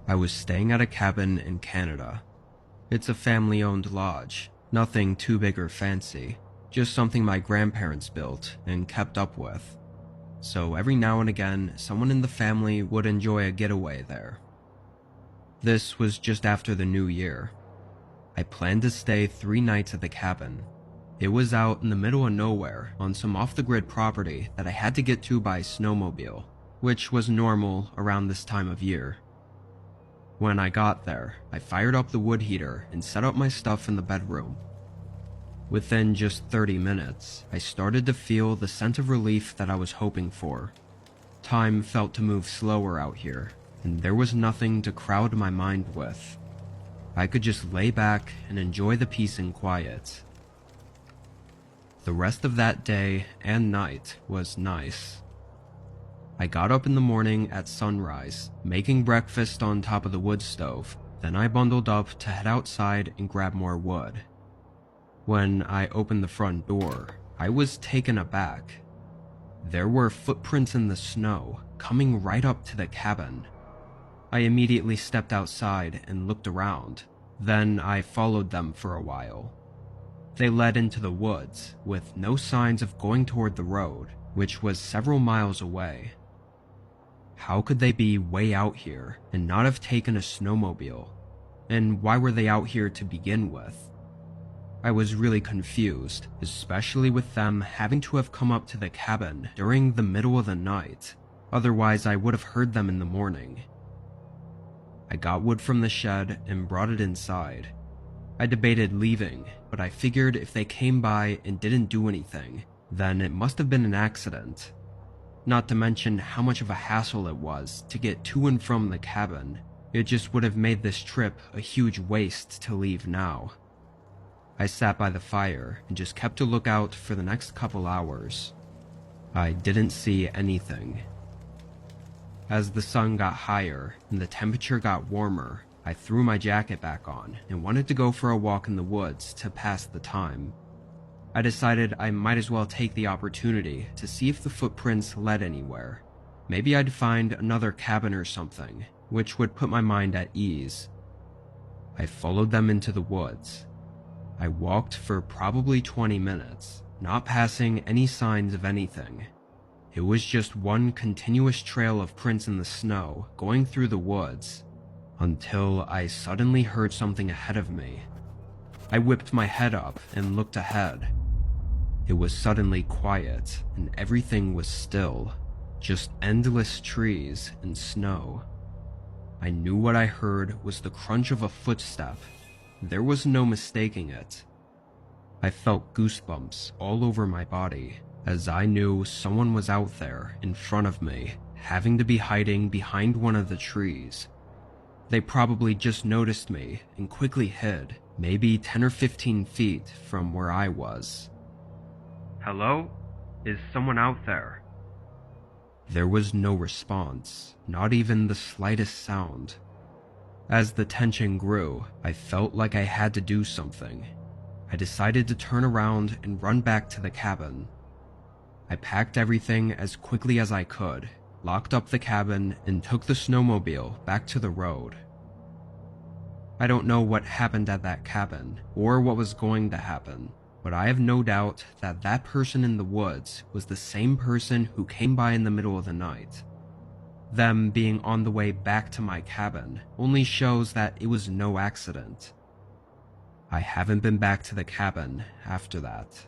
I was staying at a cabin in Canada. It's a family-owned lodge, nothing too big or fancy, just something my grandparents built and kept up with. So every now and again, someone in the family would enjoy a getaway there. This was just after the new year. I planned to stay 3 nights at the cabin. It was out in the middle of nowhere on some off-the-grid property that I had to get to by snowmobile, which was normal around this time of year. When I got there, I fired up the wood heater and set up my stuff in the bedroom. Within just 30 minutes, I started to feel the sense of relief that I was hoping for. Time felt to move slower out here, and there was nothing to crowd my mind with. I could just lay back and enjoy the peace and quiet. The rest of that day and night was nice. I got up in the morning at sunrise, making breakfast on top of the wood stove. Then I bundled up to head outside and grab more wood. When I opened the front door, I was taken aback. There were footprints in the snow, coming right up to the cabin. I immediately stepped outside and looked around. Then I followed them for a while. They led into the woods, with no signs of going toward the road, which was several miles away. How could they be way out here and not have taken a snowmobile? And why were they out here to begin with? I was really confused, especially with them having to have come up to the cabin during the middle of the night. Otherwise, I would have heard them in the morning. I got wood from the shed and brought it inside. I debated leaving, but I figured if they came by and didn't do anything, then it must have been an accident. Not to mention how much of a hassle it was to get to and from the cabin. It just would have made this trip a huge waste to leave now. I sat by the fire and just kept a lookout for the next couple hours. I didn't see anything. As the sun got higher and the temperature got warmer, I threw my jacket back on and wanted to go for a walk in the woods to pass the time. I decided I might as well take the opportunity to see if the footprints led anywhere. Maybe I'd find another cabin or something, which would put my mind at ease. I followed them into the woods. I walked for probably 20 minutes, not passing any signs of anything. It was just one continuous trail of prints in the snow going through the woods, until I suddenly heard something ahead of me. I whipped my head up and looked ahead. It was suddenly quiet and everything was still, just endless trees and snow. I knew what I heard was the crunch of a footstep. There was no mistaking it. I felt goosebumps all over my body, as I knew someone was out there in front of me, having to be hiding behind one of the trees. They probably just noticed me and quickly hid, maybe 10 or 15 feet from where I was. "Hello? Is someone out there?" There was no response, not even the slightest sound. As the tension grew, I felt like I had to do something. I decided to turn around and run back to the cabin. I packed everything as quickly as I could, locked up the cabin, and took the snowmobile back to the road. I don't know what happened at that cabin, or what was going to happen, but I have no doubt that that person in the woods was the same person who came by in the middle of the night. Them being on the way back to my cabin only shows that it was no accident. I haven't been back to the cabin after that.